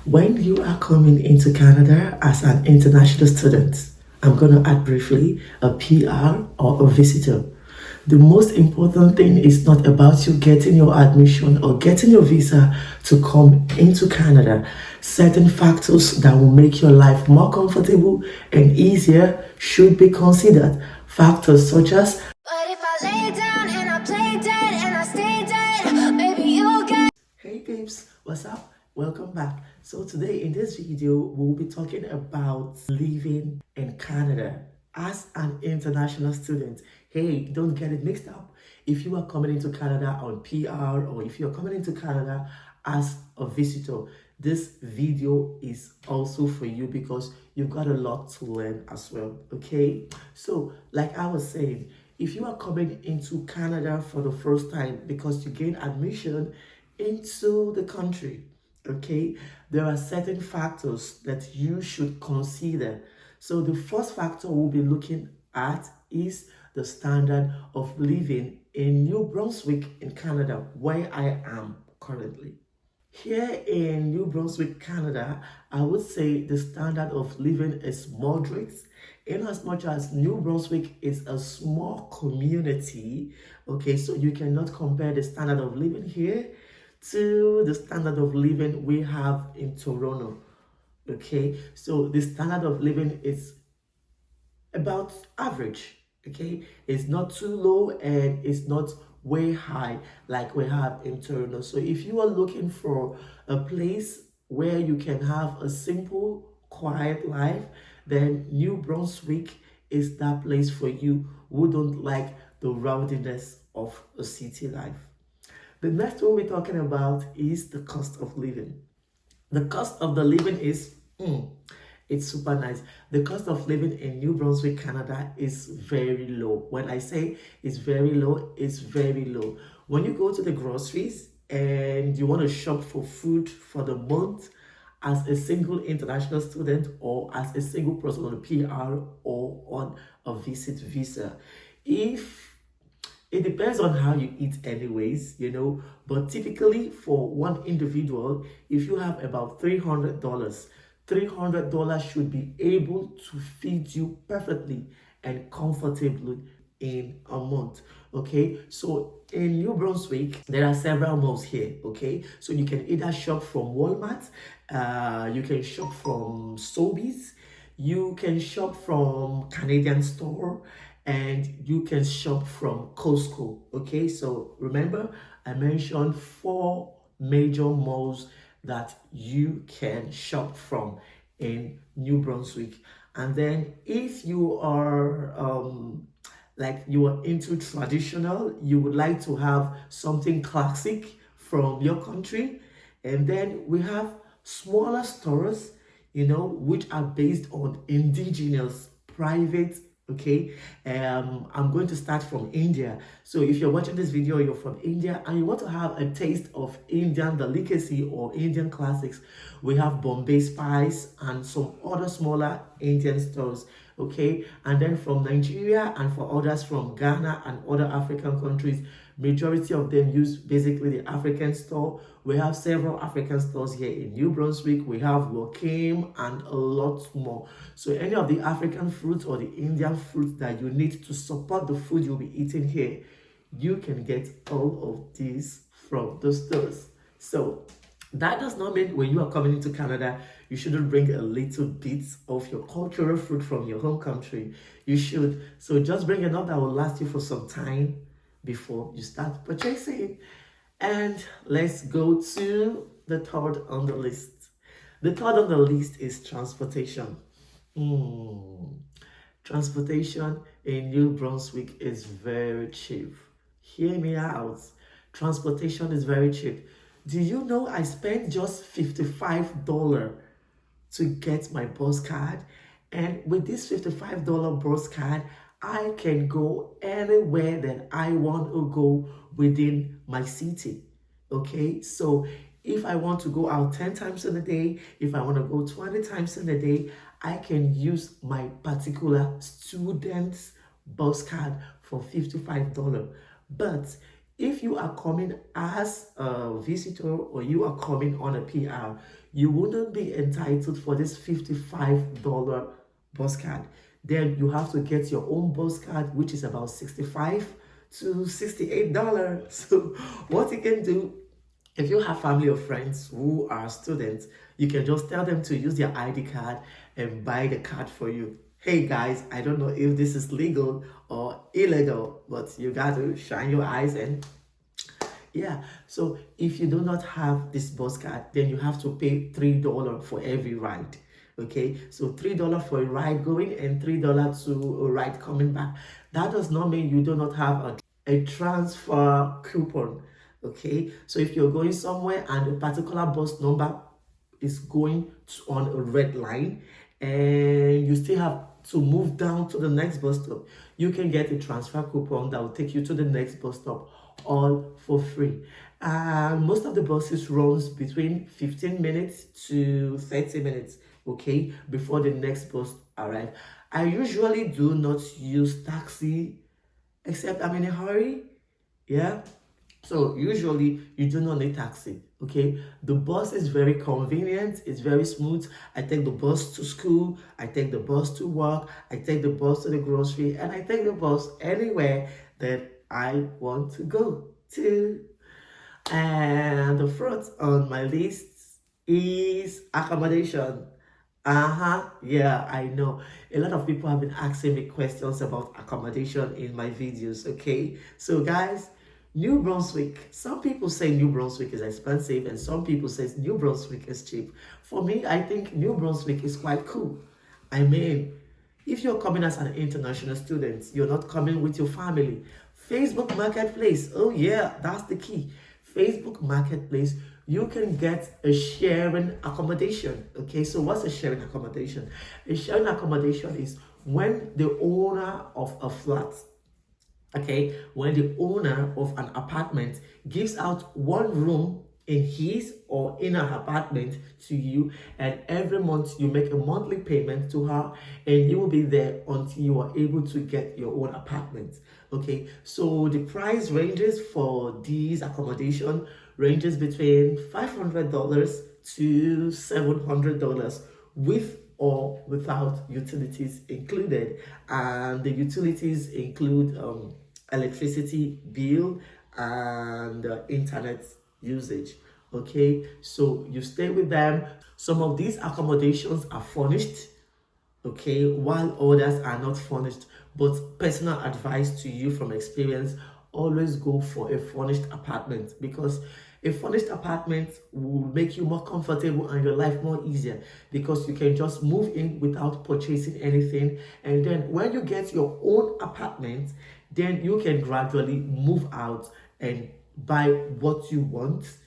When you are coming into Canada as an international student, I'm going to add briefly a PR or a visitor. The most important thing is not about you getting your admission or getting your visa to come into Canada. Certain factors that will make your life more comfortable and easier should be considered. Factors such as, but if I lay down and I play dead and I stay dead, maybe you'll get... Hey babes, what's up? Welcome back. So today in this video, we'll be talking about living in Canada as an international student. Hey, don't get it mixed up. If you are coming into Canada on PR or if you're coming into Canada as a visitor, this video is also for you because you've got a lot to learn as well, okay? So, like I was saying, if you are coming into Canada for the first time because you gain admission into the country, okay, there are certain factors that you should consider. So the first factor we'll be looking at is the standard of living in New Brunswick in Canada, where I am currently. Here in New Brunswick, Canada, I would say the standard of living is moderate, in as much as New Brunswick is a small community. Okay, so you cannot compare the standard of living here to the standard of living we have in Toronto. Okay, so the standard of living is about average. Okay, it's not too low and it's not way high like we have in Toronto. So if you are looking for a place where you can have a simple, quiet life, then New Brunswick is that place for you who don't like the rowdiness of a city life. The next one we're talking about is the cost of living. The cost of the living is, it's super nice. The cost of living in New Brunswick, Canada is very low. When I say it's very low, it's very low. When you go to the groceries and you want to shop for food for the month as a single international student or as a single person on a PR or on a visit visa, it depends on how you eat anyways, but typically for one individual, if you have about $300 should be able to feed you perfectly and comfortably in a month. Okay, so in New Brunswick there are several malls here. Okay, so you can either shop from Walmart, you can shop from Sobeys, you can shop from Canadian Store, and you can shop from Costco. Okay, so remember I mentioned 4 major malls that you can shop from in New Brunswick. And then if you are like you are into traditional, you would like to have something classic from your country, and then we have smaller stores, which are based on indigenous private. Okay, I'm going to start from India. So if you're watching this video, you're from India and you want to have a taste of Indian delicacy or Indian classics, we have Bombay Spice and some other smaller Indian stores. Okay, and then from Nigeria and for others from Ghana and other African countries, majority of them use basically the African store. We have several African stores here in New Brunswick. We have Wakim and a lot more. So any of the African fruits or the Indian fruits that you need to support the food you'll be eating here, you can get all of these from the stores. So that does not mean when you are coming into Canada, you shouldn't bring a little bit of your cultural food from your home country. You should. So just bring enough that will last you for some time before you start purchasing. And let's go to the third on the list. The third on the list is transportation. Transportation in New Brunswick is very cheap. Hear me out. Transportation is very cheap. Do you know I spent just $55 to get my bus card? And with this $55 bus card, I can go anywhere that I want to go within my city. Okay, so if I want to go out 10 times in a day, if I want to go 20 times in a day, I can use my particular student's bus card for $55. But if you are coming as a visitor or you are coming on a PR, you wouldn't be entitled for this $55 bus card. Then you have to get your own bus card, which is about $65 to $68. So what you can do, if you have family or friends who are students, you can just tell them to use their ID card and buy the card for you. Hey guys, I don't know if this is legal or illegal, but you got to shine your eyes and yeah. So if you do not have this bus card, then you have to pay $3 for every ride. Okay, so $3 for a ride going and $3 to a ride coming back. That does not mean you do not have a transfer coupon. Okay, so if you're going somewhere and a particular bus number is going on a red line and you still have to move down to the next bus stop, you can get a transfer coupon that will take you to the next bus stop, all for free. And most of the buses runs between 15 minutes to 30 minutes, okay, before the next bus arrives. I usually do not use taxi except I'm in a hurry. Yeah, so usually you do not need taxi. Okay, the bus is very convenient, it's very smooth. I take the bus to school, I take the bus to work, I take the bus to the grocery, and I take the bus anywhere that I want to go to. And the first on my list is accommodation. Yeah, I know. A lot of people have been asking me questions about accommodation in my videos, okay? So guys, New Brunswick, some people say New Brunswick is expensive and some people say New Brunswick is cheap. For me, I think New Brunswick is quite cool. I mean, if you're coming as an international student, you're not coming with your family. Facebook Marketplace, oh yeah, that's the key. Facebook Marketplace, you can get a sharing accommodation. Okay, so what's a sharing accommodation? A sharing accommodation is when the owner of a flat, okay, when the owner of an apartment gives out one room in his or in her apartment to you, and every month you make a monthly payment to her and you will be there until you are able to get your own apartment. Okay, so the price ranges for these accommodation ranges between $500 to $700 with or without utilities included, and the utilities include electricity bill and internet usage. Okay, so you stay with them. Some of these accommodations are furnished, okay, while others are not furnished. But personal advice to you from experience, always go for a furnished apartment, because a furnished apartment will make you more comfortable and your life more easier, because you can just move in without purchasing anything, and then when you get your own apartment, then you can gradually move out and buy what you want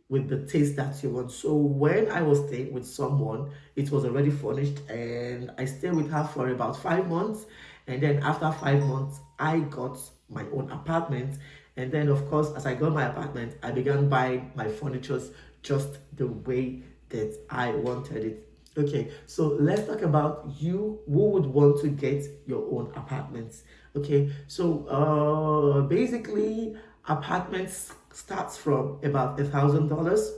with the taste that you want. So when I was staying with someone, it was already furnished and I stayed with her for about 5 months, and then after 5 months I got my own apartment. And then of course, as I got my apartment, I began buying my furniture just the way that I wanted it. Okay, so let's talk about you who would want to get your own apartments. Okay, so basically apartments starts from about $1,000,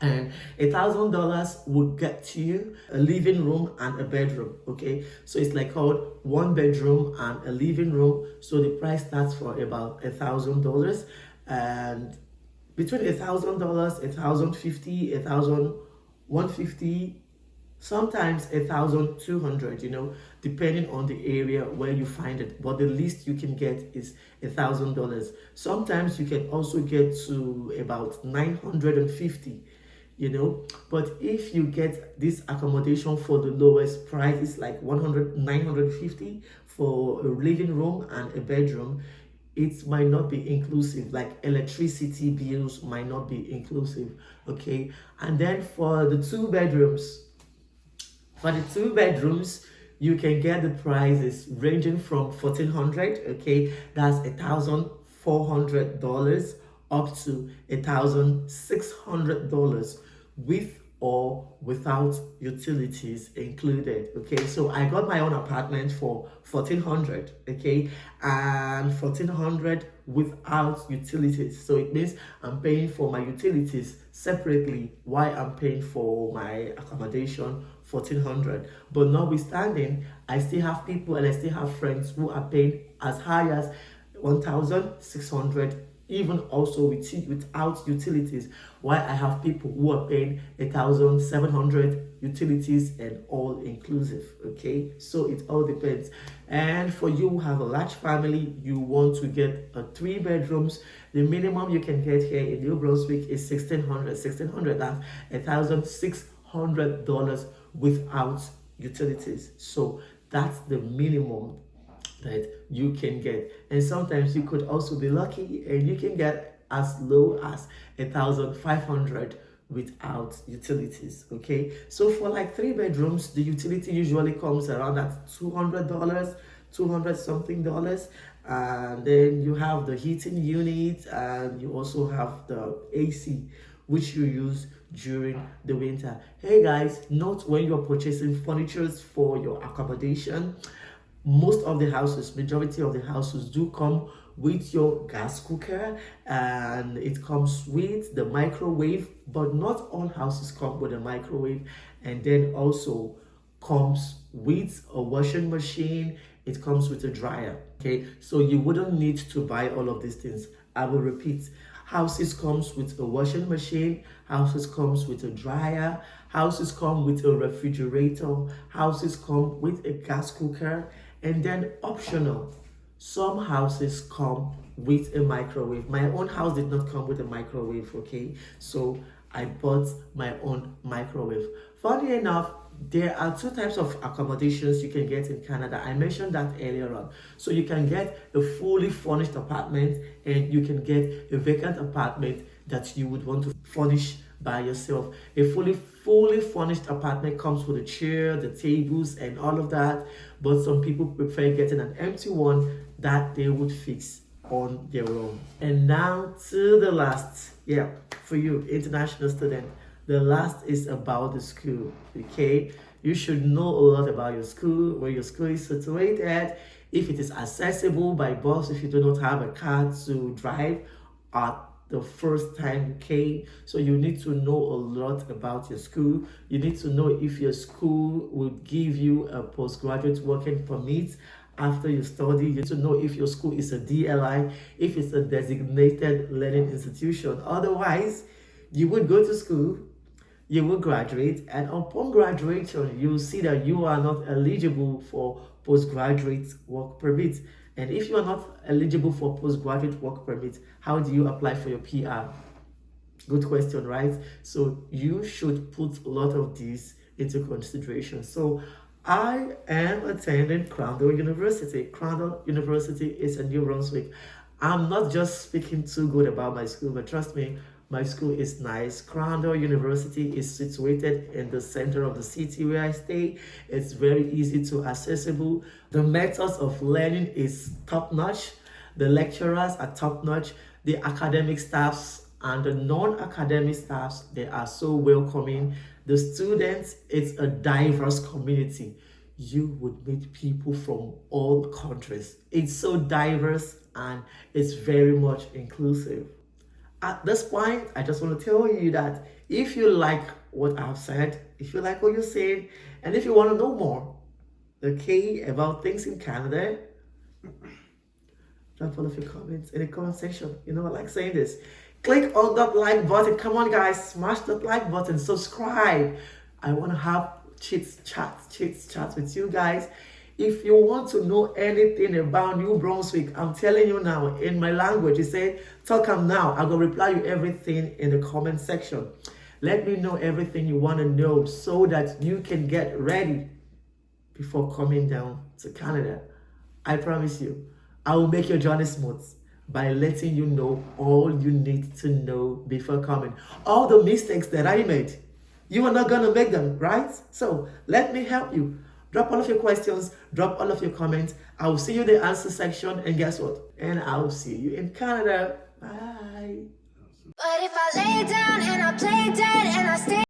and $1,000 would get you a living room and a bedroom. Okay, so it's like called one bedroom and a living room. So the price starts for about $1,000, and between $1,000, $1,050, $1,150, sometimes $1,200, you know, depending on the area where you find it. But the least you can get is $1,000. Sometimes you can also get to about $950, you know. But if you get this accommodation for the lowest price, it's like $950 for a living room and a bedroom. It might not be inclusive, like electricity bills might not be inclusive. Okay, and then for the two bedrooms, you can get the prices ranging from $1,400, okay, that's $1,400, up to $1,600 with or without utilities included. Okay, so I got my own apartment for 1400, okay, and 1400 without utilities. So it means I'm paying for my utilities separately while I'm paying for my accommodation 1400. But notwithstanding, I still have people and I still have friends who are paying as high as 1600, even also without utilities, while I have people who are paying 1700 utilities and all inclusive. Okay, so it all depends. And for you who have a large family, you want to get a 3 bedrooms, the minimum you can get here in New Brunswick is 1600. That's $1,600 without utilities. So that's the minimum that you can get. And sometimes you could also be lucky and you can get as low as 1,500 without utilities. Okay, so for like 3 bedrooms, the utility usually comes around at $200, 200 something dollars, and then you have the heating unit and you also have the AC which you use during the winter. Hey guys, note when you're purchasing furniture for your accommodation, most of the houses, majority of the houses do come with your gas cooker and it comes with the microwave, but not all houses come with a microwave, and then also comes with a washing machine, it comes with a dryer. Okay, so you wouldn't need to buy all of these things. I will repeat, houses comes with a washing machine, houses comes with a dryer, houses come with a refrigerator, houses come with a gas cooker, and then optional, some houses come with a microwave. My own house did not come with a microwave, okay, so I bought my own microwave. Funny enough, there are 2 types of accommodations you can get in Canada. I mentioned that earlier on. So you can get a fully furnished apartment and you can get a vacant apartment that you would want to furnish by yourself. A fully furnished apartment comes with a chair, the tables and all of that, but some people prefer getting an empty one that they would fix on their own. And now to the last, yeah, for you international student, the last is about the school. Okay, you should know a lot about your school, where your school is situated, if it is accessible by bus, if you do not have a car to drive at the first time you came. So you need to know a lot about your school. You need to know if your school will give you a postgraduate working permit after you study. You need to know if your school is a DLI, if it's a designated learning institution. Otherwise, you would go to school, you will graduate, and upon graduation, you will see that you are not eligible for postgraduate work permit. And if you are not eligible for postgraduate work permit, how do you apply for your PR? Good question, right? So you should put a lot of these into consideration. So I am attending Crandall University. Crandall University is in New Brunswick. I'm not just speaking too good about my school, but trust me, my school is nice. Crandall University is situated in the center of the city where I stay. It's very easy to accessible. The methods of learning is top-notch. The lecturers are top-notch. The academic staffs and the non-academic staffs, they are so welcoming. The students, it's a diverse community. You would meet people from all countries. It's so diverse and it's very much inclusive. At this point, I just want to tell you that if you like what I've said, if you like what you're saying, and if you want to know more, okay, about things in Canada, drop all of your comments in the comment section. You know, I like saying this. Click on that like button. Come on, guys, smash that like button. Subscribe. I want to have chits chats with you guys. If you want to know anything about New Brunswick, I'm telling you now, in my language, you say, talk now. I will reply you everything in the comment section. Let me know everything you want to know so that you can get ready before coming down to Canada. I promise you, I will make your journey smooth by letting you know all you need to know before coming. All the mistakes that I made, you are not going to make them, right? So let me help you. Drop all of your questions, drop all of your comments. I will see you in the answer section, and guess what? And I will see you in Canada. Bye. But if I lay down and I play dead and I stay